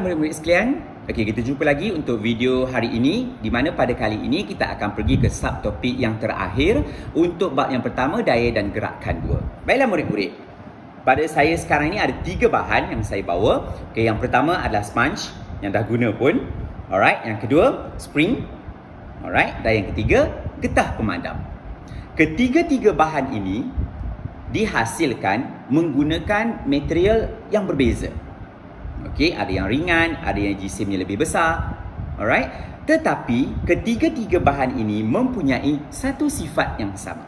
murid-murid sekalian, okey, kita jumpa lagi untuk video hari ini, di mana pada kali ini kita akan pergi ke subtopik yang terakhir untuk bab yang pertama, daya dan gerakan 2. Baiklah murid-murid, pada saya sekarang ini ada 3 bahan yang saya bawa. Okey, yang pertama adalah sponge yang dah guna pun. Alright, yang kedua spring. Alright, dan yang ketiga getah pemadam. Ketiga-tiga bahan ini dihasilkan menggunakan material yang berbeza. Okey, ada yang ringan, ada yang jisimnya lebih besar. Alright. Tetapi ketiga-tiga bahan ini mempunyai satu sifat yang sama.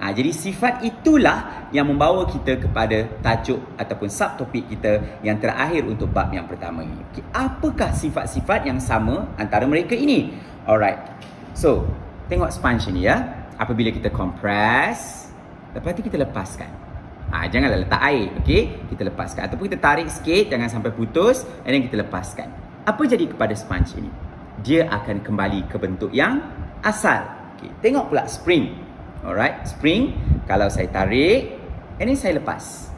Jadi sifat itulah yang membawa kita kepada tajuk ataupun subtopik kita yang terakhir untuk bab yang pertama ini. Okay, apakah sifat-sifat yang sama antara mereka ini? Alright. So, tengok sponge ini ya. Apabila kita compress, lepas tu kita lepaskan. Janganlah letak air, okey? Kita lepaskan ataupun kita tarik sikit, jangan sampai putus, and then kita lepaskan. Apa jadi kepada sponge ini? Dia akan kembali ke bentuk yang asal. Okey, tengok pula spring. Alright, spring kalau saya tarik, and then saya lepas.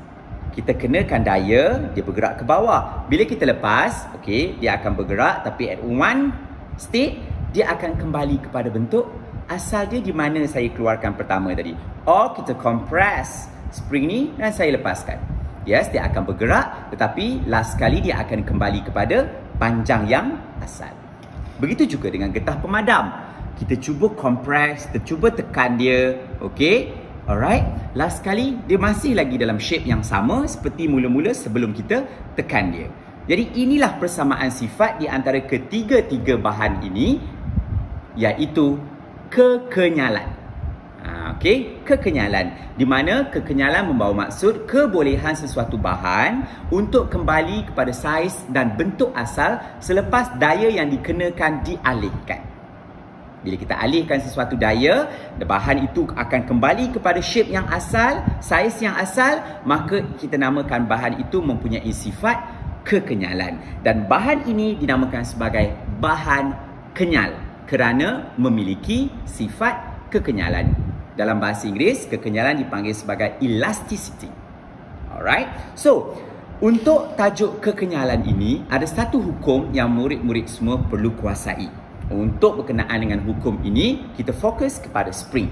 Kita kenakan daya, dia bergerak ke bawah. Bila kita lepas, okey, dia akan bergerak tapi at one state dia akan kembali kepada bentuk asal dia di mana saya keluarkan pertama tadi. Kita compress spring ni dan saya lepaskan. Yes, dia akan bergerak tetapi last kali dia akan kembali kepada panjang yang asal. Begitu juga dengan getah pemadam. Kita cuba compress, kita cuba tekan dia, okey? Alright. Last kali dia masih lagi dalam shape yang sama seperti mula-mula sebelum kita tekan dia. Jadi inilah persamaan sifat di antara ketiga-tiga bahan ini, iaitu kekenyalan. Okey, kekenyalan. Di mana kekenyalan membawa maksud kebolehan sesuatu bahan untuk kembali kepada saiz dan bentuk asal selepas daya yang dikenakan dialihkan. Bila kita alihkan sesuatu daya, bahan itu akan kembali kepada shape yang asal, saiz yang asal, maka kita namakan bahan itu mempunyai sifat kekenyalan. Dan bahan ini dinamakan sebagai bahan kenyal kerana memiliki sifat kekenyalan. Dalam bahasa Inggeris, kekenyalan dipanggil sebagai elasticity. Alright. So, untuk tajuk kekenyalan ini, ada satu hukum yang murid-murid semua perlu kuasai. Untuk berkenaan dengan hukum ini, kita fokus kepada spring.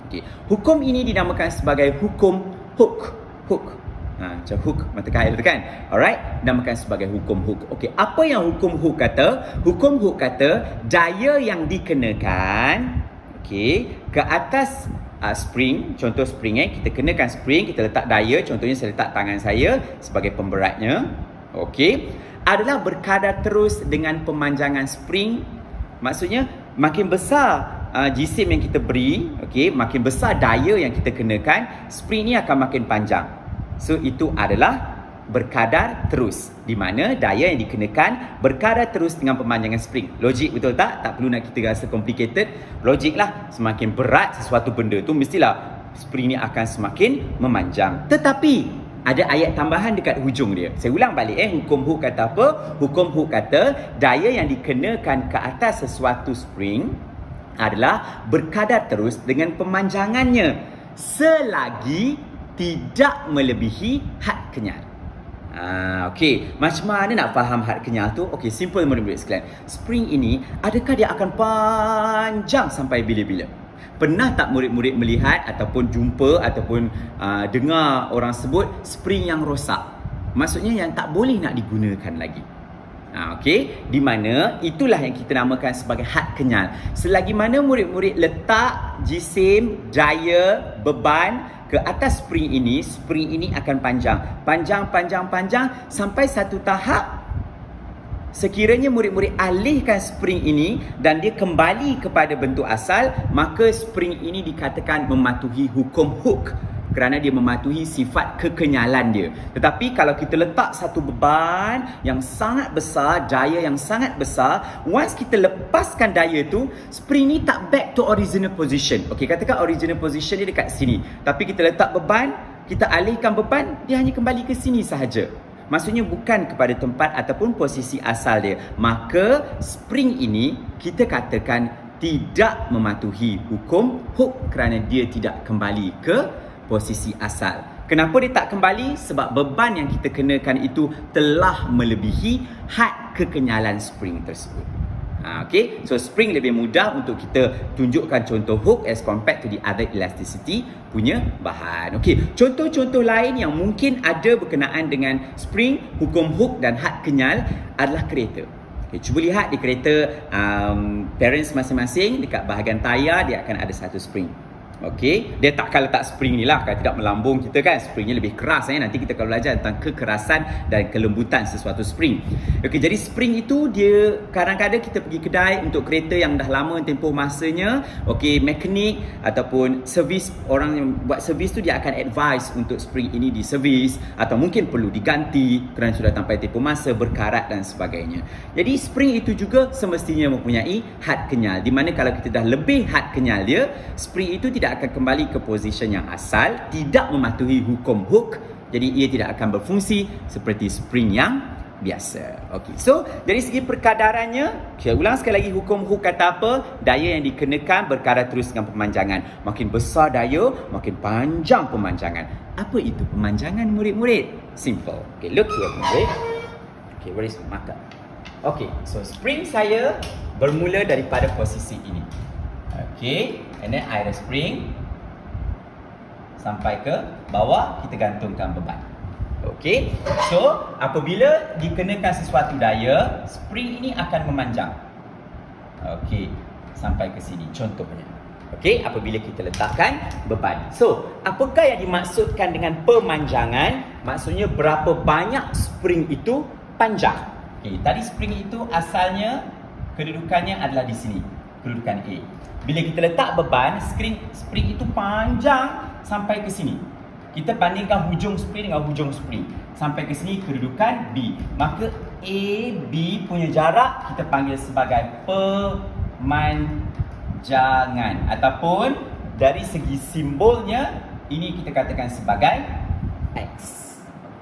Okay. Hukum ini dinamakan sebagai hukum hook. Hook. Macam hook mata kail tu kan. Alright, dinamakan sebagai hukum hook. Okey, apa yang hukum hook kata? Hukum hook kata daya yang dikenakan ke atas spring, contoh spring kita kenakan spring, kita letak daya, contohnya saya letak tangan saya sebagai pemberatnya, adalah berkadar terus dengan pemanjangan spring. Maksudnya makin besar jisim yang kita beri, makin besar daya yang kita kenakan, spring ni akan makin panjang. So itu adalah berkadar terus, di mana daya yang dikenakan berkadar terus dengan pemanjangan spring. Logik betul tak? Tak perlu nak kita rasa complicated. Logik lah, semakin berat sesuatu benda tu mestilah spring ni akan semakin memanjang. Tetapi ada ayat tambahan dekat hujung dia. Saya ulang balik hukum hook kata apa? Hukum hook kata daya yang dikenakan ke atas sesuatu spring adalah berkadar terus dengan pemanjangannya selagi tidak melebihi had kenyal. Okey, macam mana nak faham had kenyal tu? Okey, simple murid-murid sekalian. Spring ini, adakah dia akan panjang sampai bila-bila? Pernah tak murid-murid melihat ataupun jumpa ataupun dengar orang sebut spring yang rosak? Maksudnya yang tak boleh nak digunakan lagi. Okey, di mana itulah yang kita namakan sebagai had kenyal. Selagi mana murid-murid letak jisim, daya, beban ke atas spring ini akan panjang sampai satu tahap sekiranya murid-murid alihkan spring ini dan dia kembali kepada bentuk asal, maka spring ini dikatakan mematuhi hukum hook kerana dia mematuhi sifat kekenyalan dia. Tetapi kalau kita letak satu beban yang sangat besar, daya yang sangat besar, once kita lepaskan daya tu, spring ni tak back to original position. Okey, katakan original position dia dekat sini, tapi kita letak beban, kita alihkan beban, dia hanya kembali ke sini sahaja. Maksudnya bukan kepada tempat ataupun posisi asal dia. Maka spring ini kita katakan tidak mematuhi hukum hook kerana dia tidak kembali ke posisi asal. Kenapa dia tak kembali? Sebab beban yang kita kenakan itu telah melebihi had kekenyalan spring tersebut. Okay, so spring lebih mudah untuk kita tunjukkan contoh hook as compared to the other elasticity punya bahan. Okay, contoh-contoh lain yang mungkin ada berkenaan dengan spring, hukum hook dan had kenyal adalah kereta. Okay, cuba lihat di kereta parents masing-masing, dekat bahagian tayar dia akan ada satu spring. Okey, dia takkan letak spring ni lah kalau tidak melambung kita kan. Springnya lebih keras nanti kita akan belajar tentang kekerasan dan kelembutan sesuatu spring. Okey, jadi spring itu dia kadang-kadang kita pergi kedai untuk kereta yang dah lama tempoh masanya, okey, mekanik ataupun servis, orang yang buat servis tu dia akan advise untuk spring ini di servis atau mungkin perlu diganti kerana sudah sampai tempoh masa, berkarat dan sebagainya. Jadi spring itu juga semestinya mempunyai had kenyal, di mana kalau kita dah lebih had kenyal dia, spring itu tidak akan kembali ke posisi yang asal, tidak mematuhi hukum hook, jadi ia tidak akan berfungsi seperti spring yang biasa. Okey, so dari segi perkadarannya, saya ulang sekali lagi, hukum hook kata apa? Daya yang dikenakan berkadar terus dengan pemanjangan. Makin besar daya, makin panjang pemanjangan. Apa itu pemanjangan, murid-murid? Simple. Okey, look here, murid. Okey, where is my marker? Okey, so spring saya bermula daripada posisi ini. Okey, and then I ada spring sampai ke bawah, kita gantungkan beban. Okey, so apabila dikenakan sesuatu daya, spring ini akan memanjang. Okey, sampai ke sini contohnya. Okey, apabila kita letakkan beban. So, apakah yang dimaksudkan dengan pemanjangan? Maksudnya berapa banyak spring itu panjang. Okey, tadi spring itu asalnya kedudukannya adalah di sini, kedudukan A. Bila kita letak beban, spring itu panjang sampai ke sini. Kita bandingkan hujung spring dengan hujung spring. Sampai ke sini kedudukan B. Maka A, B punya jarak kita panggil sebagai pemanjangan. Ataupun dari segi simbolnya, ini kita katakan sebagai X.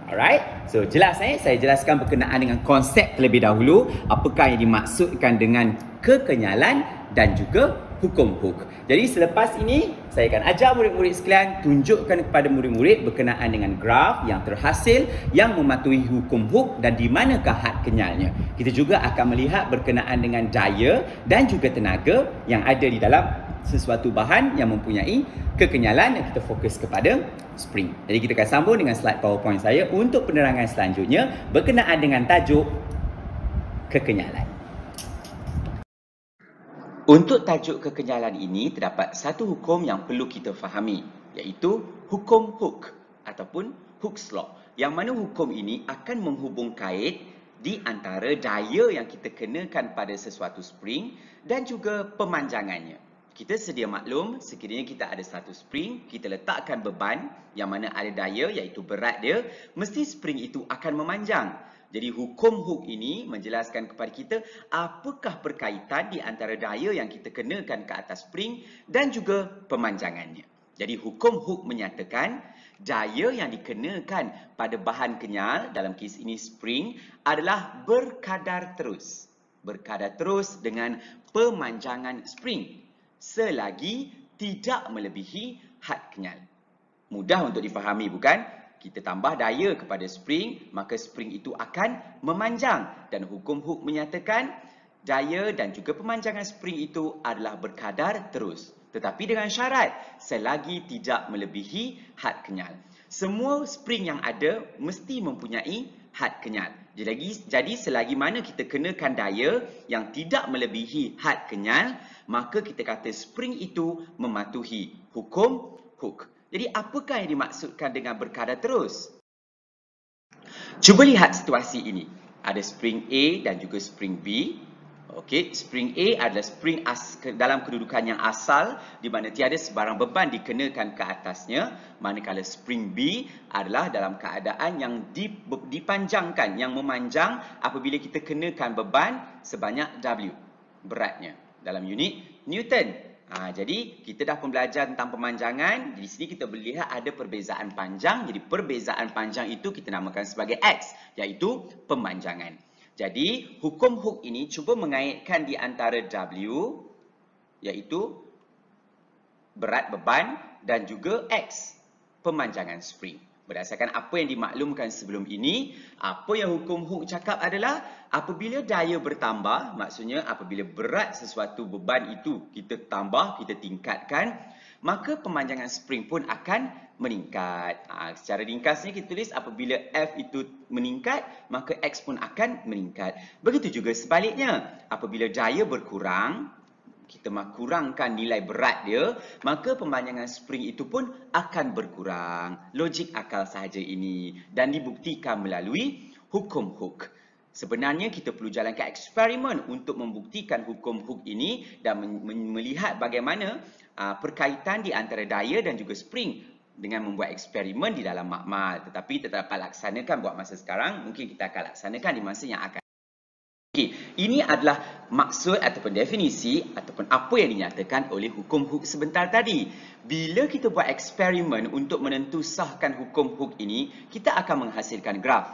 Alright, so jelas saya jelaskan berkenaan dengan konsep terlebih dahulu. Apakah yang dimaksudkan dengan kekenyalan dan juga hukum hook. Jadi selepas ini saya akan ajar murid-murid sekalian, tunjukkan kepada murid-murid berkenaan dengan graf yang terhasil yang mematuhi hukum hook dan di manakah had kenyalnya. Kita juga akan melihat berkenaan dengan daya dan juga tenaga yang ada di dalam sesuatu bahan yang mempunyai kekenyalan, dan kita fokus kepada spring. Jadi kita akan sambung dengan slide PowerPoint saya untuk penerangan selanjutnya berkenaan dengan tajuk kekenyalan. Untuk tajuk kekenyalan ini, terdapat satu hukum yang perlu kita fahami, iaitu hukum hook ataupun Hooke's Law. Yang mana hukum ini akan menghubung kait di antara daya yang kita kenakan pada sesuatu spring dan juga pemanjangannya. Kita sedia maklum, sekiranya kita ada satu spring, kita letakkan beban yang mana ada daya iaitu berat dia, mesti spring itu akan memanjang. Jadi hukum hook ini menjelaskan kepada kita apakah berkaitan di antara daya yang kita kenakan ke atas spring dan juga pemanjangannya. Jadi hukum hook menyatakan daya yang dikenakan pada bahan kenyal, dalam kes ini spring, adalah berkadar terus. Berkadar terus dengan pemanjangan spring selagi tidak melebihi had kenyal. Mudah untuk difahami, bukan? Kita tambah daya kepada spring, maka spring itu akan memanjang. Dan hukum hook menyatakan daya dan juga pemanjangan spring itu adalah berkadar terus. Tetapi dengan syarat, selagi tidak melebihi had kenyal. Semua spring yang ada mesti mempunyai had kenyal. Jadi selagi mana kita kenakan daya yang tidak melebihi had kenyal, maka kita kata spring itu mematuhi hukum hook. Jadi apakah yang dimaksudkan dengan berkadar terus? Cuba lihat situasi ini. Ada spring A dan juga spring B. Okey, spring A adalah spring dalam kedudukan yang asal di mana tiada sebarang beban dikenakan ke atasnya, manakala spring B adalah dalam keadaan yang dipanjangkan, yang memanjang apabila kita kenakan beban sebanyak W, beratnya dalam unit Newton. Jadi kita dah belajar tentang pemanjangan. Di sini kita boleh lihat ada perbezaan panjang. Jadi perbezaan panjang itu kita namakan sebagai X, iaitu pemanjangan. Jadi hukum hook ini cuba mengaitkan di antara W, iaitu berat beban, dan juga X, pemanjangan spring. Berdasarkan apa yang dimaklumkan sebelum ini, apa yang hukum Hooke cakap adalah apabila daya bertambah, maksudnya apabila berat sesuatu beban itu kita tambah, kita tingkatkan, maka pemanjangan spring pun akan meningkat. Secara ringkasnya kita tulis apabila F itu meningkat, maka X pun akan meningkat. Begitu juga sebaliknya, apabila daya berkurang, kita kurangkan nilai berat dia, maka pemanjangan spring itu pun akan berkurang. Logik akal sahaja ini dan dibuktikan melalui hukum Hooke. Sebenarnya kita perlu jalankan eksperimen untuk membuktikan hukum Hooke ini dan melihat bagaimana perkaitan di antara daya dan juga spring dengan membuat eksperimen di dalam makmal. Tetapi kita dapat laksanakan buat masa sekarang, mungkin kita akan laksanakan di masa yang akan. Okey, ini adalah maksud ataupun definisi ataupun apa yang dinyatakan oleh hukum Hooke sebentar tadi. Bila kita buat eksperimen untuk menentusahkan hukum Hooke ini, kita akan menghasilkan graf.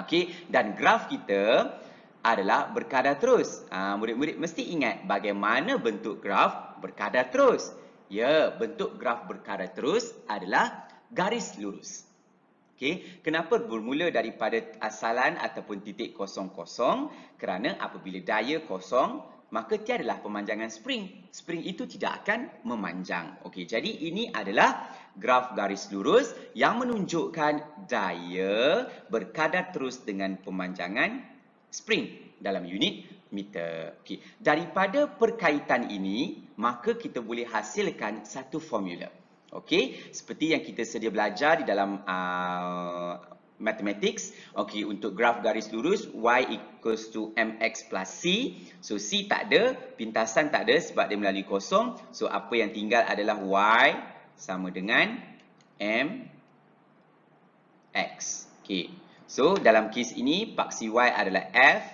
Okey, dan graf kita adalah berkadar terus. Murid-murid mesti ingat bagaimana bentuk graf berkadar terus. Ya, bentuk graf berkadar terus adalah garis lurus. Okay. Kenapa bermula daripada asalan ataupun titik kosong-kosong? Kerana apabila daya kosong, maka tiadalah pemanjangan spring. Spring itu tidak akan memanjang. Okey, jadi ini adalah graf garis lurus yang menunjukkan daya berkadar terus dengan pemanjangan spring dalam unit meter. Okey, daripada perkaitan ini, maka kita boleh hasilkan satu formula. Okey, seperti yang kita sedia belajar di dalam mathematics. Okey, untuk graf garis lurus y equals to mx plus c. So c tak ada, pintasan tak ada sebab dia melalui kosong. So apa yang tinggal adalah y sama dengan mx. Okey. So dalam kes ini paksi y adalah f.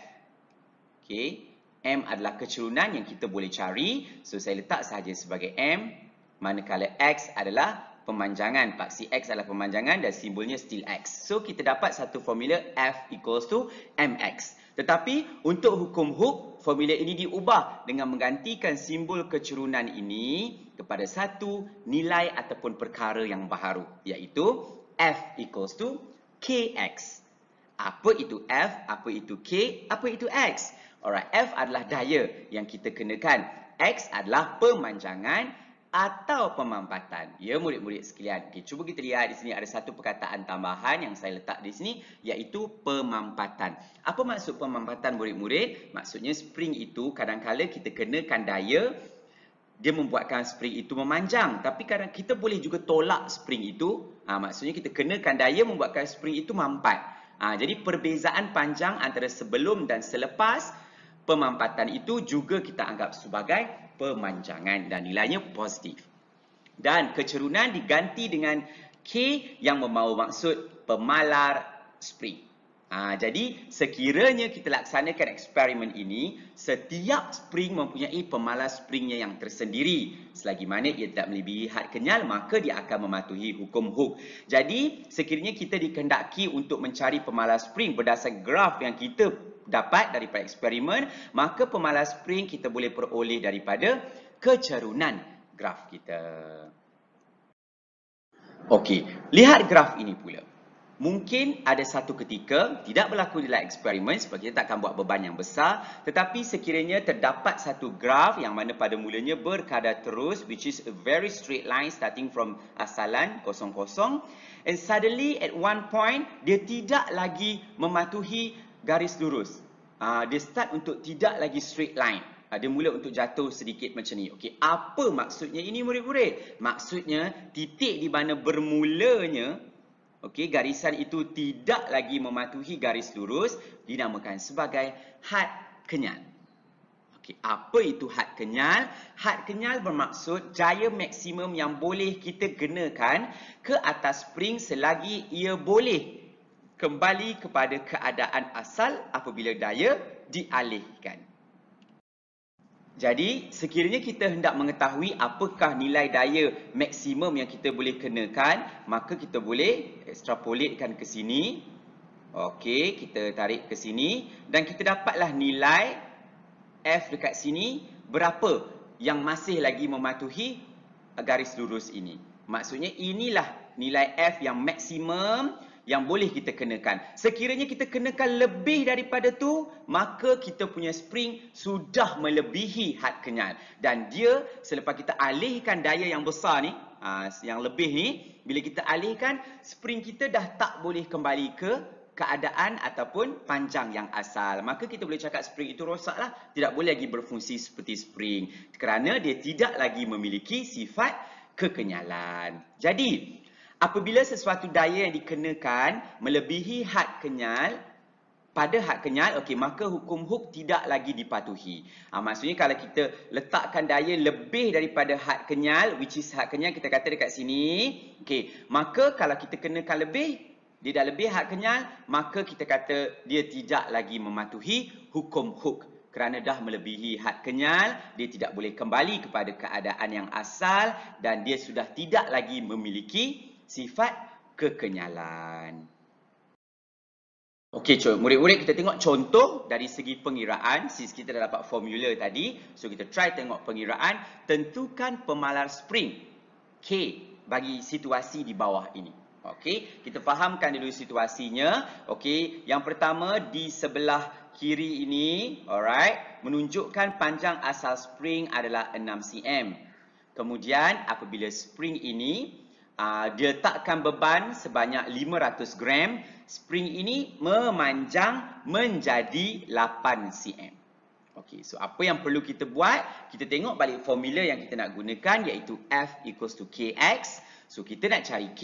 Okey, m adalah kecerunan yang kita boleh cari. So saya letak sahaja sebagai m. Manakala X adalah pemanjangan. Paksi X adalah pemanjangan dan simbolnya still X. So, kita dapat satu formula F equals to MX. Tetapi, untuk hukum Hooke, formula ini diubah dengan menggantikan simbol kecerunan ini kepada satu nilai ataupun perkara yang baharu. Iaitu F equals to KX. Apa itu F? Apa itu K? Apa itu X? Alright, F adalah daya yang kita kenakan. X adalah pemanjangan atau pemampatan. Ya, murid-murid sekalian. Okay, cuba kita lihat di sini ada satu perkataan tambahan yang saya letak di sini, iaitu pemampatan. Apa maksud pemampatan, murid-murid? Maksudnya spring itu kadang-kala kita kenakan daya, dia membuatkan spring itu memanjang. Tapi kadang kita boleh juga tolak spring itu. Maksudnya kita kenakan daya membuatkan spring itu mampat. Jadi perbezaan panjang antara sebelum dan selepas pemampatan itu juga kita anggap sebagai pemanjangan dan nilainya positif. Dan kecerunan diganti dengan K yang membawa maksud pemalar spring. Jadi sekiranya kita laksanakan eksperimen ini, setiap spring mempunyai pemalar springnya yang tersendiri. Selagi mana ia tidak melebihi had kenyal, maka dia akan mematuhi hukum Hooke. Jadi sekiranya kita dikehendaki untuk mencari pemalar spring berdasarkan graf yang kita dapat daripada eksperimen, maka pemalar spring kita boleh peroleh daripada kecerunan graf kita. Okey, lihat graf ini pula. Mungkin ada satu ketika tidak berlaku dalam eksperimen sebab kita takkan buat beban yang besar, tetapi sekiranya terdapat satu graf yang mana pada mulanya berkadar terus, which is a very straight line starting from asalan kosong-kosong, and suddenly at one point dia tidak lagi mematuhi garis lurus. Dia start untuk tidak lagi straight line. Dia mula untuk jatuh sedikit macam ni. Okey, apa maksudnya ini, murid-murid? Maksudnya titik di mana bermulanya, okey, garisan itu tidak lagi mematuhi garis lurus dinamakan sebagai had kenyal. Okey, apa itu had kenyal? Had kenyal bermaksud daya maksimum yang boleh kita gunakan ke atas spring selagi ia boleh kembali kepada keadaan asal apabila daya dialihkan. Jadi, sekiranya kita hendak mengetahui apakah nilai daya maksimum yang kita boleh kenakan, maka kita boleh extrapolatekan ke sini. Okey, kita tarik ke sini dan kita dapatlah nilai F dekat sini berapa yang masih lagi mematuhi garis lurus ini. Maksudnya inilah nilai F yang maksimum yang boleh kita kenakan. Sekiranya kita kenakan lebih daripada tu, maka kita punya spring sudah melebihi had kenyal. Dan dia selepas kita alihkan daya yang besar ni, yang lebih ni, bila kita alihkan, spring kita dah tak boleh kembali ke keadaan ataupun panjang yang asal. Maka kita boleh cakap spring itu rosaklah, tidak boleh lagi berfungsi seperti spring kerana dia tidak lagi memiliki sifat kekenyalan. Jadi, apabila sesuatu daya yang dikenakan melebihi had kenyal, pada had kenyal, okey, maka hukum Hooke tidak lagi dipatuhi. Maksudnya kalau kita letakkan daya lebih daripada had kenyal, which is had kenyal kita kata dekat sini, okey, maka kalau kita kenakan lebih, dia dah lebih had kenyal, maka kita kata dia tidak lagi mematuhi hukum Hooke. Kerana dah melebihi had kenyal, dia tidak boleh kembali kepada keadaan yang asal dan dia sudah tidak lagi memiliki sifat kekenyalan. Okey, murid-murid, kita tengok contoh dari segi pengiraan. Since kita dah dapat formula tadi, so kita try tengok pengiraan. Tentukan pemalar spring K bagi situasi di bawah ini. Okey, kita fahamkan dulu situasinya. Okey, yang pertama di sebelah kiri ini, alright, menunjukkan panjang asal spring adalah 6 cm. Kemudian apabila spring ini dia letakkan beban sebanyak 500 gram, spring ini memanjang menjadi 8 cm. Okey, so apa yang perlu kita buat? Kita tengok balik formula yang kita nak gunakan, iaitu F equals to Kx. So kita nak cari K,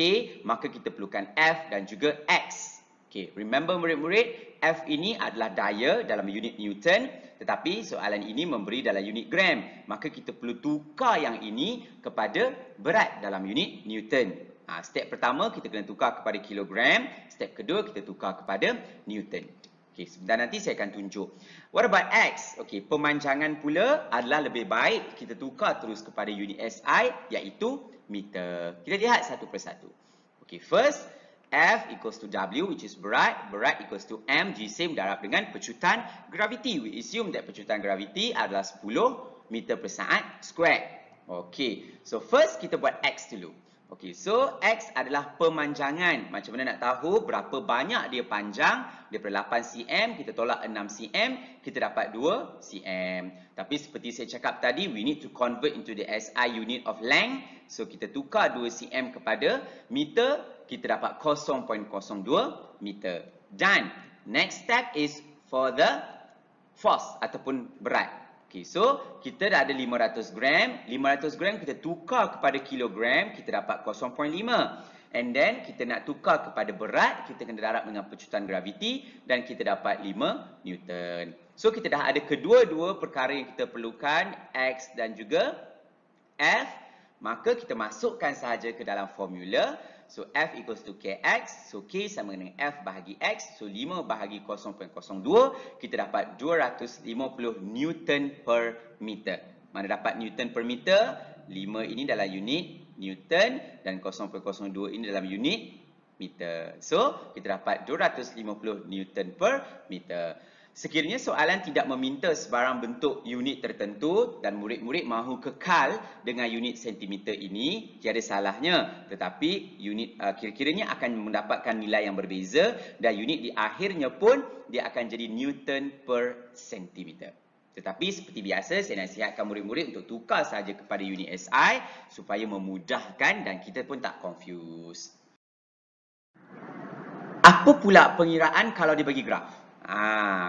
maka kita perlukan F dan juga X. Okey, remember murid-murid, F ini adalah daya dalam unit Newton, tetapi soalan ini memberi dalam unit gram. Maka kita perlu tukar yang ini kepada berat dalam unit Newton. Step pertama kita kena tukar kepada kilogram, step kedua kita tukar kepada Newton. Okey, sebentar nanti saya akan tunjuk. What about X? Okey, pemanjangan pula adalah lebih baik kita tukar terus kepada unit SI, iaitu meter. Kita lihat satu persatu. Okey, first, F equals to W, which is berat. Berat equals to M, jisim darab dengan pecutan graviti. We assume that pecutan graviti adalah 10 meter per saat square. Okey, so first kita buat X dulu. Okey, so X adalah pemanjangan. Macam mana nak tahu berapa banyak dia panjang? Daripada 8 cm, kita tolak 6 cm, kita dapat 2 cm. Tapi seperti saya cakap tadi, we need to convert into the SI unit of length. So kita tukar 2 cm kepada meter, kita dapat 0.02 meter. Dan next step is for the force ataupun berat. Okay, so kita dah ada 500 gram. 500 gram kita tukar kepada kilogram, kita dapat 0.5. And then kita nak tukar kepada berat, kita kena darab dengan pecutan graviti dan kita dapat 5 Newton. So kita dah ada kedua-dua perkara yang kita perlukan, X dan juga F. Maka kita masukkan sahaja ke dalam formula. So F equals to Kx. So K sama dengan F bahagi X. So 5 bahagi 0.02. Kita dapat 250 Newton per meter. Mana dapat Newton per meter? 5 ini dalam unit Newton dan 0.02 ini dalam unit meter. So kita dapat 250 Newton per meter. Sekiranya soalan tidak meminta sebarang bentuk unit tertentu dan murid-murid mahu kekal dengan unit sentimeter ini, tiada salahnya. Tetapi unit kira-kiranya akan mendapatkan nilai yang berbeza dan unit di akhirnya pun dia akan jadi Newton per sentimeter. Tetapi seperti biasa saya nasihatkan murid-murid untuk tukar sahaja kepada unit SI supaya memudahkan dan kita pun tak confuse. Apa pula pengiraan kalau dia bagi graf?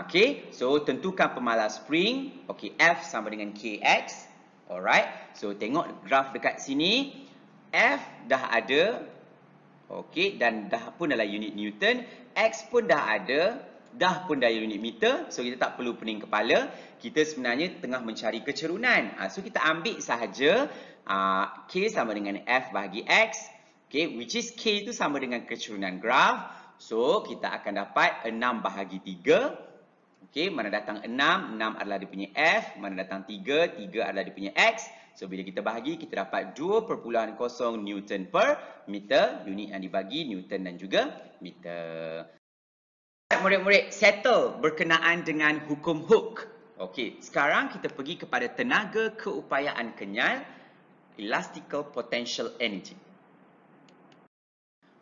Okay, so tentukan pemalar spring. Okay, F sama dengan Kx. Alright, so tengok graf dekat sini. F dah ada. Okay, dan dah pun dalam unit Newton. X pun dah ada. Dah pun dalam unit meter. So kita tak perlu pening kepala. Kita sebenarnya tengah mencari kecerunan. So kita ambil sahaja K sama dengan F bahagi X. Okay, which is K itu sama dengan kecerunan graf. So, kita akan dapat 6 bahagi 3. Okey, mana datang 6? 6 adalah dia punya F. Mana datang 3? 3 adalah dia punya X. So, bila kita bahagi, kita dapat 2.0 Newton per meter. Unit yang dibagi, Newton dan juga meter. Murid-murid, settle berkenaan dengan hukum Hooke. Okey, sekarang kita pergi kepada tenaga keupayaan kenyal, elastical potential energy.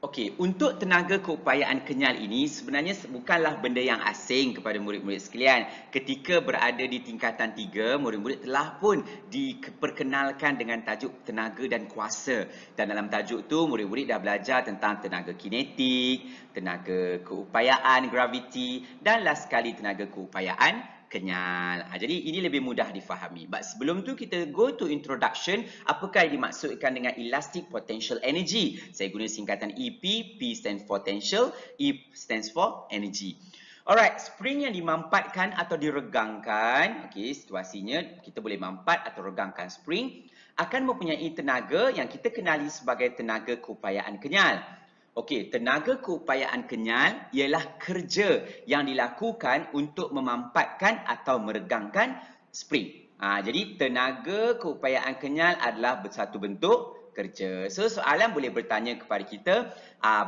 Okey, untuk tenaga keupayaan kenyal ini sebenarnya bukanlah benda yang asing kepada murid-murid sekalian. Ketika berada di tingkatan 3, murid-murid telah pun diperkenalkan dengan tajuk tenaga dan kuasa. Dan dalam tajuk tu murid-murid dah belajar tentang tenaga kinetik, tenaga keupayaan graviti dan last sekali tenaga keupayaan kenyal. Jadi ini lebih mudah difahami. But sebelum tu kita go to introduction, apakah yang dimaksudkan dengan elastic potential energy? Saya guna singkatan EP, P stands for potential, E stands for energy. Alright, spring yang dimampatkan atau diregangkan, okey, situasinya kita boleh mampat atau regangkan spring, akan mempunyai tenaga yang kita kenali sebagai tenaga keupayaan kenyal. Okey, tenaga keupayaan kenyal ialah kerja yang dilakukan untuk memampatkan atau meregangkan spring. Jadi tenaga keupayaan kenyal adalah satu bentuk kerja. So soalan boleh bertanya kepada kita,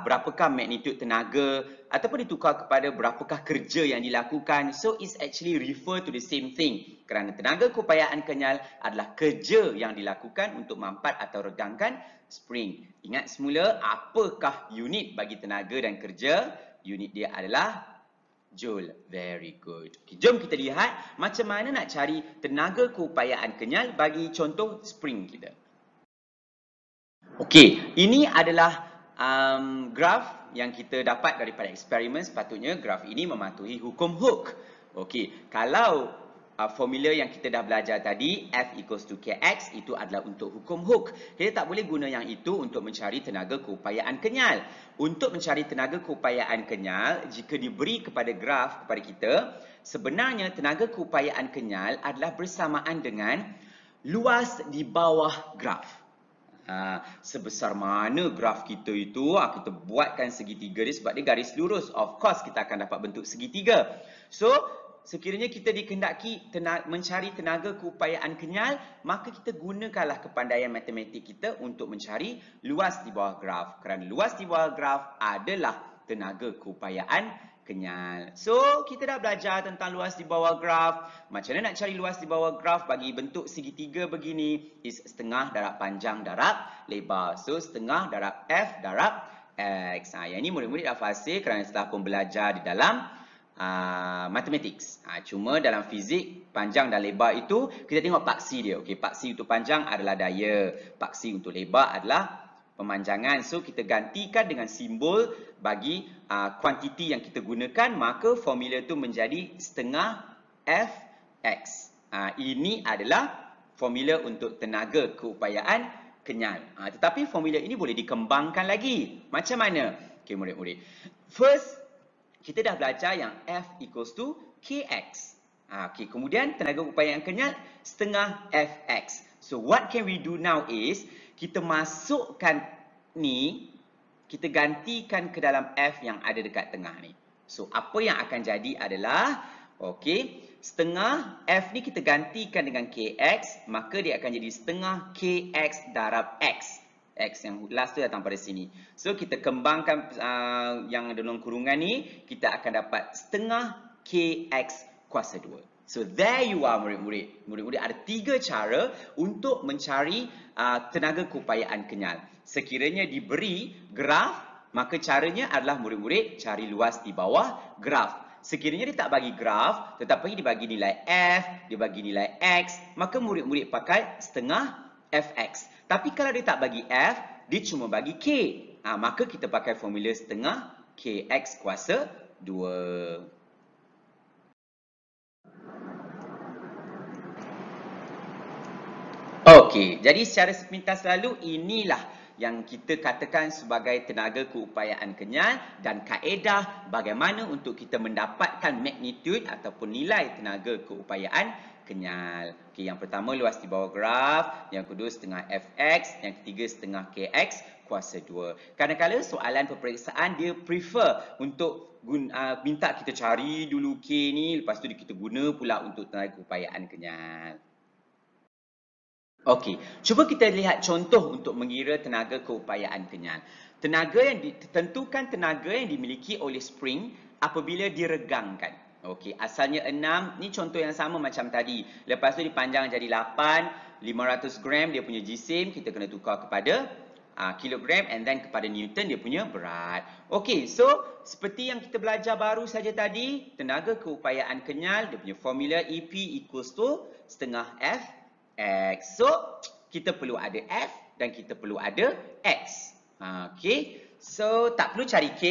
berapakah magnitud tenaga ataupun ditukar kepada berapakah kerja yang dilakukan. So it's actually refer to the same thing. Kerana tenaga keupayaan kenyal adalah kerja yang dilakukan untuk mampat atau regangkan spring. Ingat semula, apakah unit bagi tenaga dan kerja? Unit dia adalah Joule. Very good. Okay, jom kita lihat macam mana nak cari tenaga keupayaan kenyal bagi contoh spring kita. Okey, ini adalah graf yang kita dapat daripada eksperimen. Sepatutnya graf ini mematuhi hukum Hooke. Okey, kalau formula yang kita dah belajar tadi, F equals to Kx, itu adalah untuk hukum Hooke. Kita tak boleh guna yang itu untuk mencari tenaga keupayaan kenyal. Untuk mencari tenaga keupayaan kenyal, jika diberi kepada graf kepada kita, sebenarnya tenaga keupayaan kenyal adalah bersamaan dengan luas di bawah graf. Sebesar mana graf kita itu, kita buatkan segitiga dia sebab dia garis lurus. Of course, kita akan dapat bentuk segitiga. So, sekiranya kita dikehendaki mencari tenaga keupayaan kenyal, maka kita gunakanlah kepandaian matematik kita untuk mencari luas di bawah graf. Kerana luas di bawah graf adalah tenaga keupayaan kenyal. So, kita dah belajar tentang luas di bawah graf. Macam mana nak cari luas di bawah graf bagi bentuk segitiga begini? Is setengah darab panjang darab lebar. So, setengah darab F darab X. Yang ini murid-murid dah fasih kerana setelah pun belajar di dalam mathematics. Cuma dalam fizik, panjang dan lebar itu kita tengok paksi dia. Okey, paksi untuk panjang adalah daya, paksi untuk lebar adalah pemanjangan. So kita gantikan dengan simbol bagi kuantiti yang kita gunakan, maka formula itu menjadi setengah Fx. Ini adalah formula untuk tenaga keupayaan kenyal. Tetapi formula ini boleh dikembangkan lagi. Macam mana? Okey murid-murid. First, kita dah belajar yang F equals to Kx. Okay, kemudian tenaga keupayaan kenyal setengah Fx. So what can we do now is, kita masukkan ni, kita gantikan ke dalam F yang ada dekat tengah ni. So apa yang akan jadi adalah, okay, setengah F ni kita gantikan dengan Kx, maka dia akan jadi setengah Kx darab X. X yang last tu datang pada sini. So kita kembangkan yang dalam kurungan ni, kita akan dapat setengah Kx kuasa 2. So there you are murid-murid. Murid-murid ada 3 cara untuk mencari tenaga keupayaan kenyal. Sekiranya diberi graf, maka caranya adalah murid-murid cari luas di bawah graf. Sekiranya dia tak bagi graf, tetapi dia bagi nilai F, dia bagi nilai X, maka murid-murid pakai setengah Fx. Tapi kalau dia tak bagi F, dia cuma bagi K. Maka kita pakai formula setengah Kx kuasa 2. Okey, jadi secara sepintas lalu inilah yang kita katakan sebagai tenaga keupayaan kenyal dan kaedah bagaimana untuk kita mendapatkan magnitude ataupun nilai tenaga keupayaan kenyal. Okey, yang pertama luas di bawah graf, yang kedua setengah Fx, yang ketiga setengah Kx kuasa 2. Kadang-kadang soalan peperiksaan dia prefer untuk minta kita cari dulu K ni, lepas tu kita guna pula untuk tenaga keupayaan kenyal. Okey, cuba kita lihat contoh untuk mengira tenaga keupayaan kenyal. Tentukan tenaga yang dimiliki oleh spring apabila diregangkan. Okey, asalnya 6, ni contoh yang sama macam tadi. Lepas tu dipanjang jadi 8, 500 gram dia punya jisim, kita kena tukar kepada kilogram, and then kepada Newton dia punya berat. Okey, so seperti yang kita belajar baru saja tadi, tenaga keupayaan kenyal, dia punya formula EP equals to setengah F X. So, kita perlu ada F dan kita perlu ada X. Okey, so tak perlu cari K.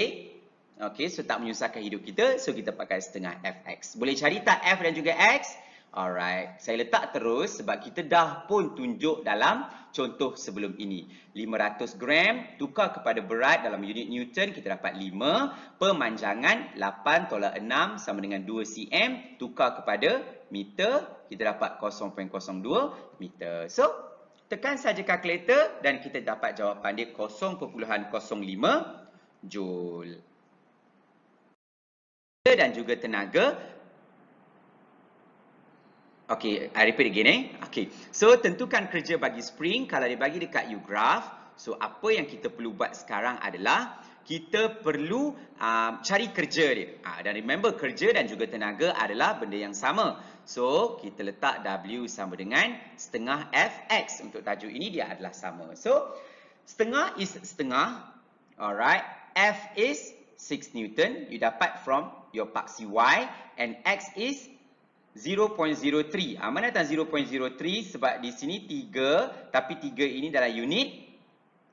Okey, so tak menyusahkan hidup kita. So, kita pakai setengah Fx. Boleh cari tak F dan juga X? Alright, saya letak terus sebab kita dah pun tunjuk dalam contoh sebelum ini. 500 gram tukar kepada berat dalam unit Newton, kita dapat 5. Pemanjangan 8 tolak 6 sama dengan 2 cm. Tukar kepada meter, kita dapat 0.02 meter. So, tekan saja kalkulator dan kita dapat jawapan dia 0.05 joule. Dan juga tenaga. Okey, I repeat again Okey. So, tentukan kerja bagi spring. Kalau dia bagi dekat you graph, so apa yang kita perlu buat sekarang adalah kita perlu cari kerja dia. Dan remember, kerja dan juga tenaga adalah benda yang sama. So, kita letak W sama dengan setengah Fx. Untuk tajuk ini dia adalah sama. So, setengah is setengah. Alright. F is 6 Newton. You dapat from your paksi Y. And X is 0.03. Mana datang 0.03? Sebab di sini 3, tapi 3 ini dalam unit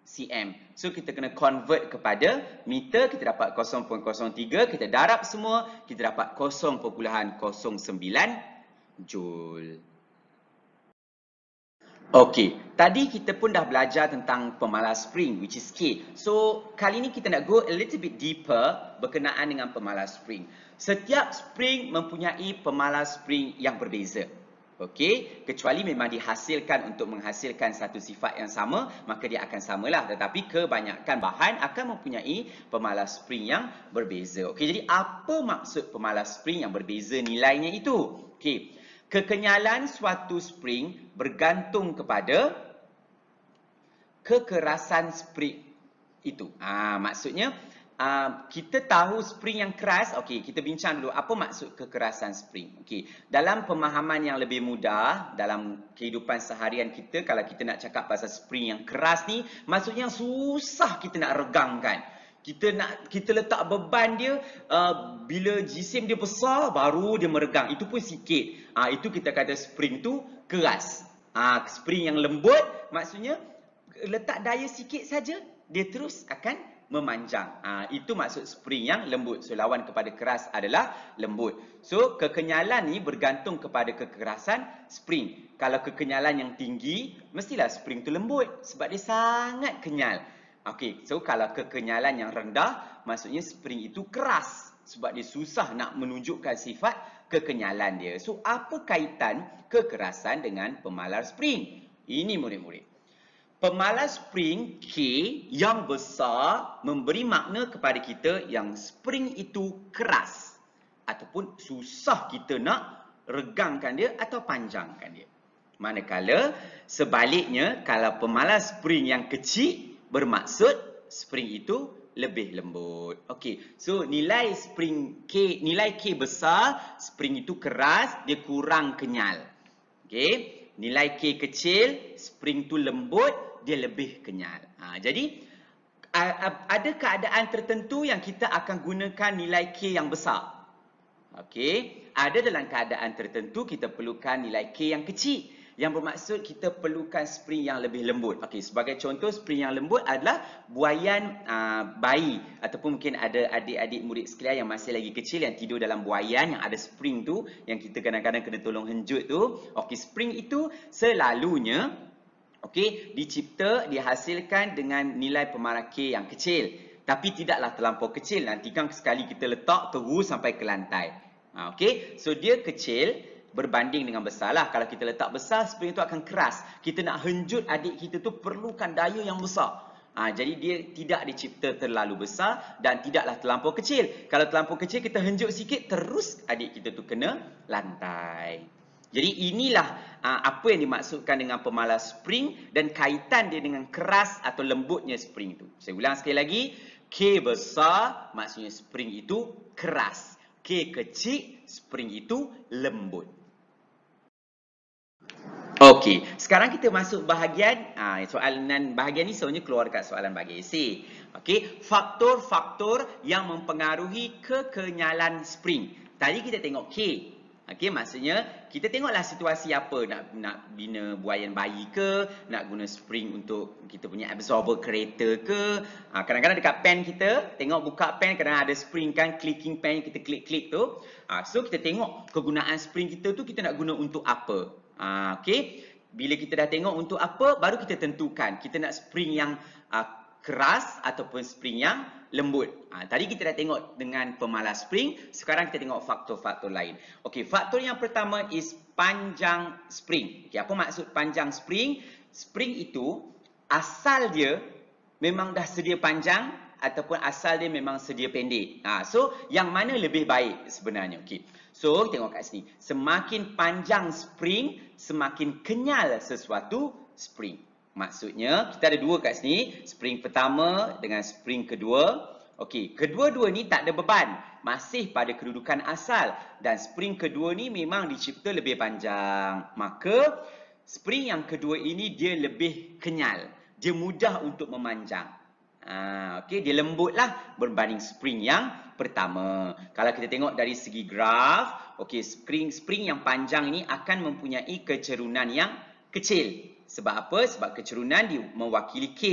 cm. So, kita kena convert kepada meter. Kita dapat 0.03. Kita darab semua. Kita dapat 0.09 joule. Okey, tadi kita pun dah belajar tentang pemalas spring, which is K. So, kali ni kita nak go a little bit deeper berkenaan dengan pemalas spring. Setiap spring mempunyai pemalas spring yang berbeza. Okey, kecuali memang dihasilkan untuk menghasilkan satu sifat yang sama, maka dia akan samalah. Tetapi kebanyakan bahan akan mempunyai pemalas spring yang berbeza. Okey, jadi apa maksud pemalas spring yang berbeza nilainya itu? Okey. Kekenyalan suatu spring bergantung kepada kekerasan spring itu. Maksudnya, kita tahu spring yang keras. Okey, kita bincang dulu apa maksud kekerasan spring. Okey, dalam pemahaman yang lebih mudah dalam kehidupan seharian kita, kalau kita nak cakap pasal spring yang keras ni, maksudnya susah kita nak regangkan. Kita letak beban dia, bila jisim dia besar baru dia meregang. Itu pun sikit. Itu kita kata spring tu keras. Spring yang lembut maksudnya letak daya sikit saja dia terus akan memanjang. Itu maksud spring yang lembut. So, lawan kepada keras adalah lembut. So, kekenyalan ni bergantung kepada kekerasan spring. Kalau kekenyalan yang tinggi, mestilah spring tu lembut sebab dia sangat kenyal. Okey, so kalau kekenyalan yang rendah, maksudnya spring itu keras sebab dia susah nak menunjukkan sifat kekenyalan dia. So, apa kaitan kekerasan dengan pemalas spring? Ini murid-murid. Pemalas spring K yang besar memberi makna kepada kita yang spring itu keras ataupun susah kita nak regangkan dia atau panjangkan dia. Manakala sebaliknya, kalau pemalas spring yang kecil bermaksud spring itu lebih lembut. Okey, so nilai K besar, spring itu keras, dia kurang kenyal. Okey, nilai K kecil, spring itu lembut, dia lebih kenyal. Jadi ada keadaan tertentu yang kita akan gunakan nilai K yang besar. Okey, ada dalam keadaan tertentu kita perlukan nilai K yang kecil. Yang bermaksud kita perlukan spring yang lebih lembut. Okey, sebagai contoh spring yang lembut adalah buaian bayi ataupun mungkin ada adik-adik murid sekalian yang masih lagi kecil yang tidur dalam buaian yang ada spring tu yang kita kadang-kadang kena tolong henjut tu. Okey, spring itu selalunya dihasilkan dengan nilai pemalas K yang kecil, tapi tidaklah terlampau kecil. Nanti kan sekali kita letak terus sampai ke lantai. Okey, so dia kecil berbanding dengan besar lah. Kalau kita letak besar, spring itu akan keras. Kita nak henjut adik kita tu perlukan daya yang besar. Jadi dia tidak dicipta terlalu besar dan tidaklah terlampau kecil. Kalau terlampau kecil, kita henjuk sikit, terus adik kita tu kena lantai. Jadi inilah apa yang dimaksudkan dengan pemalas spring dan kaitan dia dengan keras atau lembutnya spring itu. Saya ulang sekali lagi. K besar maksudnya spring itu keras. K kecil, spring itu lembut. Okey, sekarang kita masuk bahagian soalan bahagian ni sebenarnya keluar dekat soalan bahagian esei. Okey, faktor-faktor yang mempengaruhi kekenyalan spring. Tadi kita tengok K. Okey, maksudnya kita tengoklah situasi apa, nak bina buaian bayi ke, nak guna spring untuk kita punya absorber kereta ke. Kadang-kadang dekat pen kita, tengok buka pen kadang ada spring kan, clicking pen kita klik-klik tu. So kita tengok kegunaan spring kita tu kita nak guna untuk apa. Okey, bila kita dah tengok untuk apa, baru kita tentukan kita nak spring yang keras ataupun spring yang lembut. Tadi kita dah tengok dengan pemalas spring, sekarang kita tengok faktor-faktor lain. Okey, faktor yang pertama is panjang spring. Okey, apa maksud panjang spring? Spring itu asal dia memang dah sedia panjang ataupun asal dia memang sedia pendek. So yang mana lebih baik sebenarnya? Okey. So tengok kat sini, semakin panjang spring, semakin kenyal sesuatu spring. Maksudnya kita ada dua kat sini, spring pertama dengan spring kedua. Okey, kedua-dua ni tak ada beban, masih pada kedudukan asal dan spring kedua ni memang dicipta lebih panjang. Maka spring yang kedua ini dia lebih kenyal, dia mudah untuk memanjang. Okey, dia lembutlah berbanding spring yang pertama. Kalau kita tengok dari segi graf, okey, spring yang panjang ini akan mempunyai kecerunan yang kecil. Sebab apa? Sebab kecerunan dia mewakili K.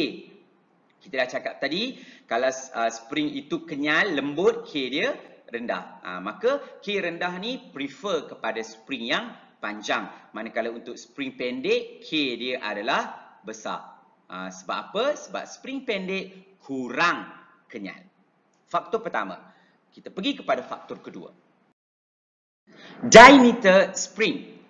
Kita dah cakap tadi, kalau spring itu kenyal, lembut, K dia rendah. Maka K rendah ni prefer kepada spring yang panjang. Manakala untuk spring pendek, K dia adalah besar. Sebab apa? Sebab spring pendek kurang kenyal. Faktor pertama. Kita pergi kepada faktor kedua. Diameter spring.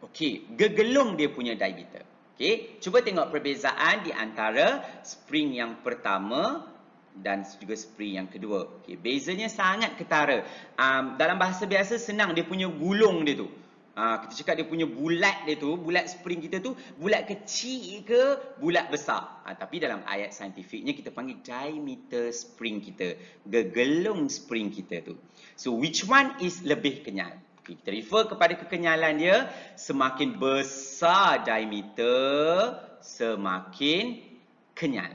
Okey, gegelung dia punya diameter. Okey, cuba tengok perbezaan di antara spring yang pertama dan juga spring yang kedua. Okey, bezanya sangat ketara. Dalam bahasa biasa senang dia punya gulung dia tu. Kita cakap dia punya bulat dia tu, bulat spring kita tu, bulat kecil ke bulat besar. Tapi dalam ayat saintifiknya kita panggil diameter spring kita, gegelung spring kita tu. So which one is lebih kenyal? Kita refer kepada kekenyalan dia, semakin besar diameter, semakin kenyal.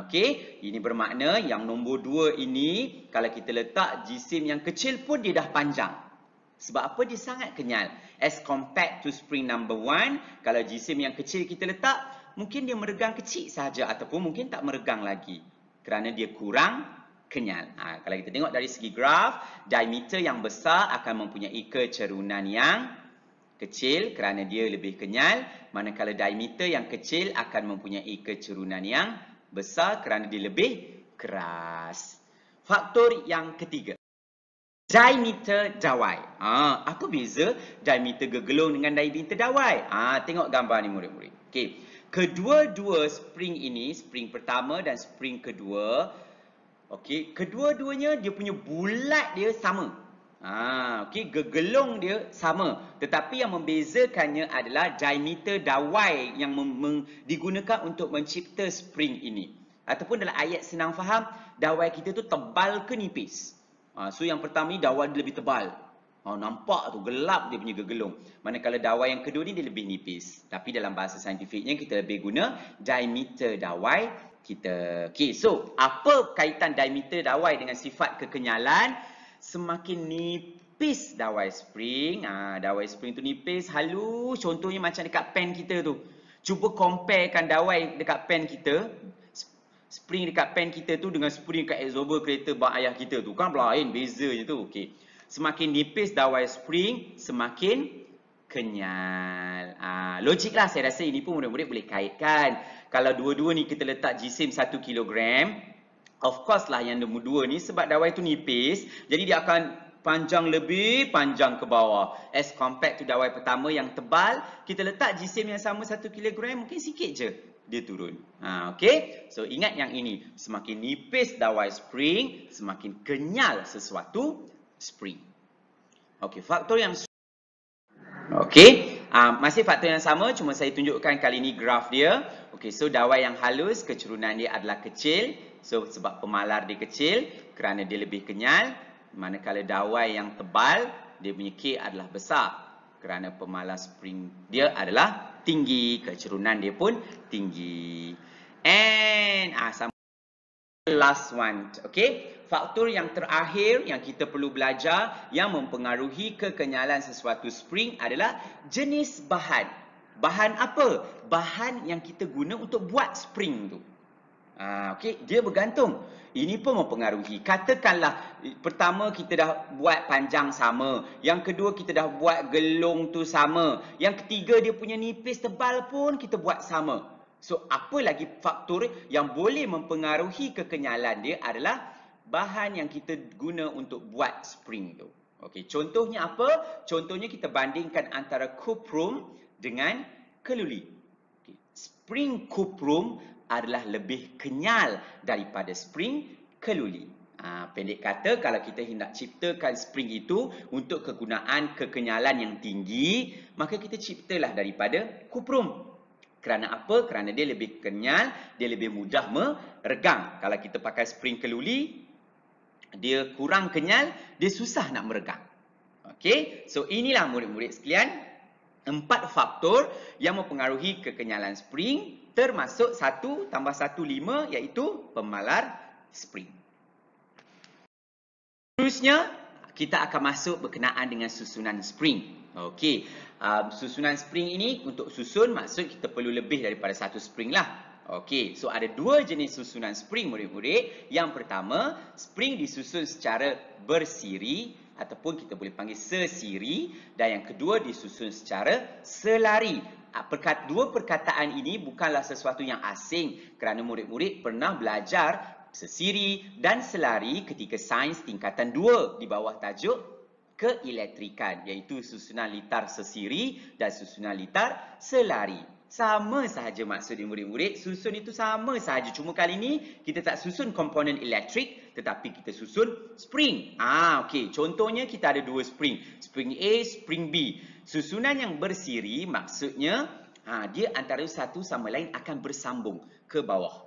Okey, ini bermakna yang nombor 2 ini, kalau kita letak jisim yang kecil pun dia dah panjang. Sebab apa? Dia sangat kenyal. As compared to spring number 1, kalau jisim yang kecil kita letak, mungkin dia meregang kecil sahaja ataupun mungkin tak meregang lagi. Kerana dia kurang kenyal. Kalau kita tengok dari segi graf, diameter yang besar akan mempunyai kecerunan yang kecil kerana dia lebih kenyal. Manakala diameter yang kecil akan mempunyai kecerunan yang besar kerana dia lebih keras. Faktor yang ketiga. Diameter dawai. Apa beza diameter gegelung dengan diameter dawai? Tengok gambar ni murid-murid. Okey. Kedua-dua spring ini, spring pertama dan spring kedua, okey, kedua-duanya dia punya bulat dia sama. Okey, gegelung dia sama. Tetapi yang membezakannya adalah diameter dawai yang digunakan untuk mencipta spring ini. Ataupun dalam ayat senang faham, dawai kita tu tebal ke nipis? So yang pertama ni dawai dia lebih tebal. Nampak tu gelap dia punya gegelung. Manakala dawai yang kedua ni dia lebih nipis. Tapi dalam bahasa saintifiknya kita lebih guna diameter dawai kita. Okey, so apa kaitan diameter dawai dengan sifat kekenyalan? Semakin nipis dawai spring, dawai spring tu nipis, halus, contohnya macam dekat pen kita tu. Cuba comparekan dawai dekat pen kita, spring dekat pen kita tu dengan spring dekat absorber kereta bak ayah kita tu. Kan lain, beza je tu. Okey. Semakin nipis dawai spring, semakin kenyal. Logiklah, saya rasa ini pun murid-murid boleh kaitkan. Kalau dua-dua ni kita letak jisim 1 kilogram, of course lah yang nombor 2 ni sebab dawai tu nipis, jadi dia akan panjang lebih panjang ke bawah. As compared to dawai pertama yang tebal, kita letak jisim yang sama 1 kilogram, mungkin sikit je dia turun. Okey. So ingat yang ini, semakin nipis dawai spring, semakin kenyal sesuatu spring. Okey, faktor yang okey, masih faktor yang sama, cuma saya tunjukkan kali ini graf dia. Okey, so dawai yang halus kecerunan dia adalah kecil. So sebab pemalar dia kecil kerana dia lebih kenyal. Manakala dawai yang tebal dia punya K adalah besar Kerana pemalar spring dia adalah tinggi, kecerunan dia pun tinggi. And sama last one, okay? Faktor yang terakhir yang kita perlu belajar yang mempengaruhi kekenyalan sesuatu spring adalah jenis bahan. Bahan apa? Bahan yang kita guna untuk buat spring tu. Okay, dia bergantung. Ini pun mempengaruhi. Katakanlah pertama kita dah buat panjang sama, yang kedua kita dah buat gelung tu sama, yang ketiga dia punya nipis tebal pun kita buat sama. So apa lagi faktor yang boleh mempengaruhi kekenyalan dia adalah bahan yang kita guna untuk buat spring tu. Okey, contohnya apa? Contohnya kita bandingkan antara cuprum dengan keluli. Okay. Spring cuprum adalah lebih kenyal daripada spring keluli. Pendek kata, kalau kita hendak ciptakan spring itu untuk kegunaan kekenyalan yang tinggi, maka kita ciptalah daripada cuprum. Kerana apa? Kerana dia lebih kenyal, dia lebih mudah meregang. Kalau kita pakai spring keluli, dia kurang kenyal, dia susah nak meregang. Okey, so inilah murid-murid sekalian, 4 faktor yang mempengaruhi kekenyalan spring, termasuk 1 tambah 1, 5, iaitu pemalar spring. Seterusnya, kita akan masuk berkenaan dengan susunan spring. Okey, susunan spring ini untuk susun maksud kita perlu lebih daripada 1 spring lah. Okey, so ada 2 jenis susunan spring murid-murid. Yang pertama, spring disusun secara bersiri ataupun kita boleh panggil sesiri, dan yang kedua disusun secara selari. Dua perkataan ini bukanlah sesuatu yang asing kerana murid-murid pernah belajar sesiri dan selari ketika sains tingkatan 2 di bawah tajuk keelektrikan, iaitu susunan litar sesiri dan susunan litar selari. Sama sahaja maksudnya murid-murid, susun itu sama sahaja, cuma kali ini kita tak susun komponen elektrik tetapi kita susun spring. Okey, contohnya kita ada 2 spring, spring A, spring B. Susunan yang bersiri maksudnya dia antara satu sama lain akan bersambung ke bawah.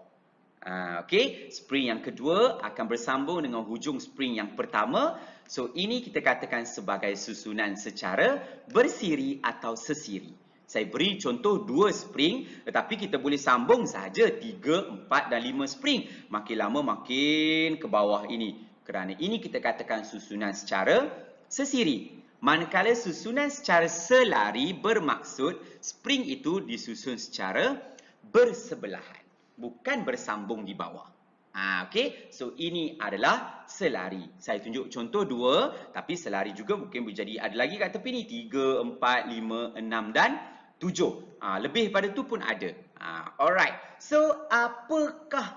Okey, spring yang kedua akan bersambung dengan hujung spring yang pertama. So ini kita katakan sebagai susunan secara bersiri atau sesiri. Saya beri contoh 2 spring, tetapi kita boleh sambung sahaja 3, 4 dan 5 spring. Makin lama makin ke bawah ini. Kerana ini kita katakan susunan secara sesiri. Manakala susunan secara selari bermaksud spring itu disusun secara bersebelahan, bukan bersambung di bawah. Okey, so ini adalah selari. Saya tunjuk contoh 2, tapi selari juga mungkin menjadi ada lagi kat tepi ni 3, 4, 5, 6 dan 7. Lebih pada tu pun ada. Alright. So apakah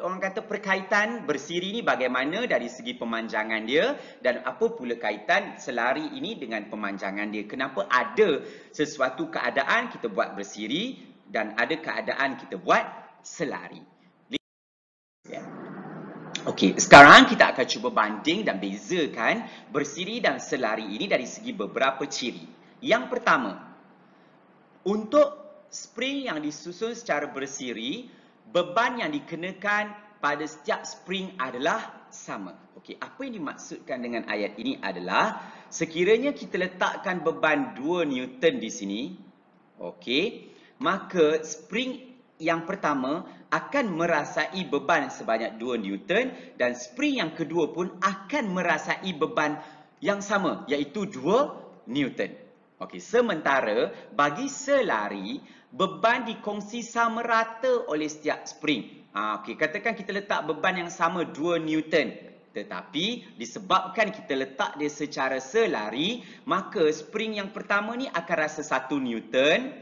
orang kata perkaitan bersiri ni bagaimana dari segi pemanjangan dia, dan apa pula kaitan selari ini dengan pemanjangan dia? Kenapa ada sesuatu keadaan kita buat bersiri dan ada keadaan kita buat selari? Okey, sekarang kita akan cuba banding dan bezakan bersiri dan selari ini dari segi beberapa ciri. Yang pertama, untuk spring yang disusun secara bersiri, beban yang dikenakan pada setiap spring adalah sama. Okey, apa yang dimaksudkan dengan ayat ini adalah sekiranya kita letakkan beban 2 Newton di sini, okey, maka spring yang pertama akan merasai beban sebanyak 2 Newton dan spring yang kedua pun akan merasai beban yang sama, iaitu 2 Newton. Okey, sementara bagi selari, beban dikongsi sama rata oleh setiap spring. Okey, katakan kita letak beban yang sama 2 Newton. Tetapi disebabkan kita letak dia secara selari, maka spring yang pertama ni akan rasa 1 Newton.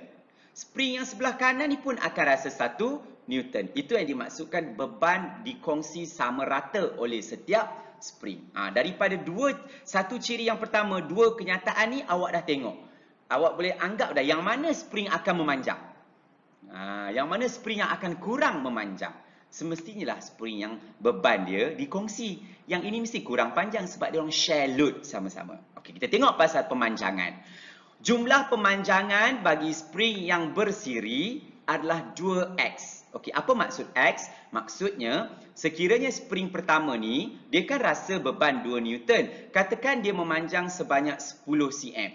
Spring yang sebelah kanan ni pun akan rasa 1 Newton. Itu yang dimaksudkan beban dikongsi sama rata oleh setiap spring. Daripada satu ciri yang pertama, 2 kenyataan ni awak dah tengok. Awak boleh anggap dah yang mana spring akan memanjang. Yang mana spring yang akan kurang memanjang. Semestinya lah spring yang beban dia dikongsi. Yang ini mesti kurang panjang sebab dia orang share load sama-sama. Okey, kita tengok pasal pemanjangan. Jumlah pemanjangan bagi spring yang bersiri adalah 2x. Okey, apa maksud X? Maksudnya, sekiranya spring pertama ni, dia kan rasa beban 2 Newton. Katakan dia memanjang sebanyak 10 cm.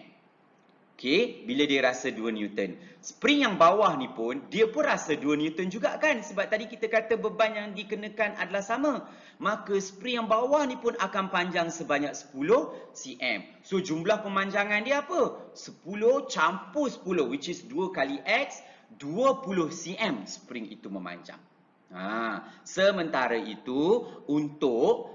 Okey, bila dia rasa 2 Newton. Spring yang bawah ni pun, dia pun rasa 2 Newton juga kan? Sebab tadi kita kata beban yang dikenakan adalah sama. Maka spring yang bawah ni pun akan panjang sebanyak 10 cm. So, jumlah pemanjangan dia apa? 10 campur 10, which is 2 kali X, 20 cm spring itu memanjang. Sementara itu, untuk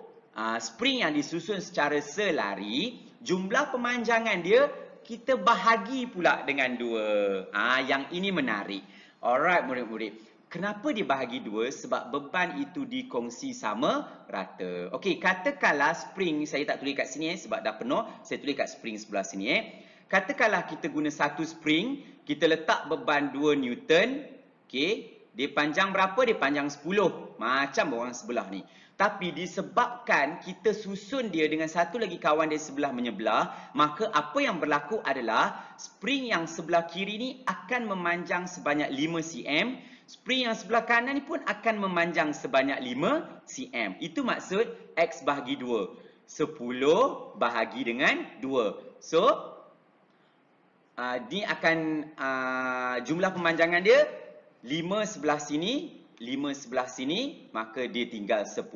spring yang disusun secara selari, jumlah pemanjangan dia kita bahagi pula dengan 2. Yang ini menarik. Alright, murid-murid. Kenapa dia bahagi 2? Sebab beban itu dikongsi sama rata. Okey, katakanlah spring, saya tak tulis kat sini sebab dah penuh. Saya tulis kat spring sebelah sini. Katakanlah kita guna satu spring, kita letak beban 2 Newton. Okey, dia panjang berapa? Dia panjang 10. Macam orang sebelah ni. Tapi disebabkan kita susun dia dengan satu lagi kawan dia sebelah menyebelah, maka apa yang berlaku adalah spring yang sebelah kiri ni akan memanjang sebanyak 5 cm. Spring yang sebelah kanan ni pun akan memanjang sebanyak 5 cm. Itu maksud X bahagi 2. 10 bahagi dengan 2. So, ni akan jumlah pemanjangan dia 5 sebelah sini, 5 sebelah sini, maka dia tinggal 10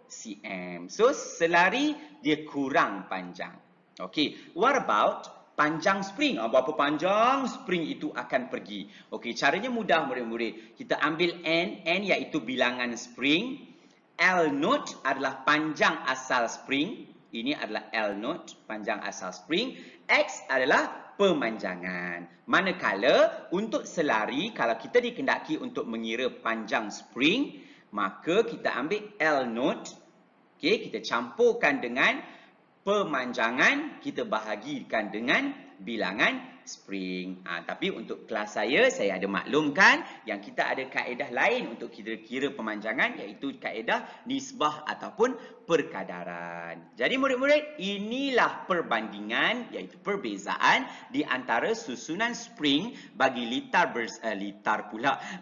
cm. So, selari dia kurang panjang. Okey, what about panjang spring? Berapa panjang spring itu akan pergi? Okey, caranya mudah murid-murid. Kita ambil N iaitu bilangan spring. L note adalah panjang asal spring. Ini adalah L note, panjang asal spring. X adalah pemanjangan. Manakala untuk selari, kalau kita dikendaki untuk mengira panjang spring, maka kita ambil L note. Okey, kita campurkan dengan pemanjangan, kita bahagikan dengan bilangan spring. Tapi untuk kelas saya ada maklumkan yang kita ada kaedah lain untuk kita kira pemanjangan, iaitu kaedah nisbah ataupun perkadaran. Jadi murid-murid, inilah perbandingan, iaitu perbezaan di antara susunan spring bagi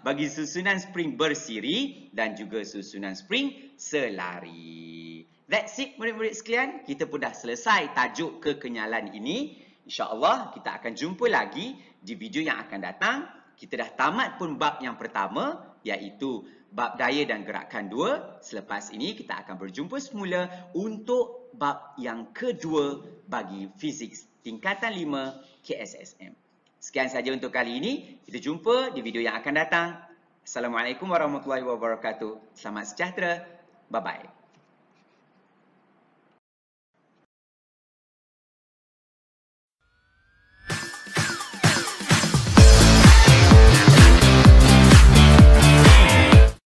bagi susunan spring bersiri dan juga susunan spring selari. That's it murid-murid sekalian. Kita pun dah selesai tajuk kekenyalan ini. InsyaAllah kita akan jumpa lagi di video yang akan datang. Kita dah tamat pun bab yang pertama, iaitu bab daya dan gerakan 2. Selepas ini kita akan berjumpa semula untuk bab yang kedua bagi fizik tingkatan 5 KSSM. Sekian saja untuk kali ini. Kita jumpa di video yang akan datang. Assalamualaikum warahmatullahi wabarakatuh. Selamat sejahtera. Bye-bye.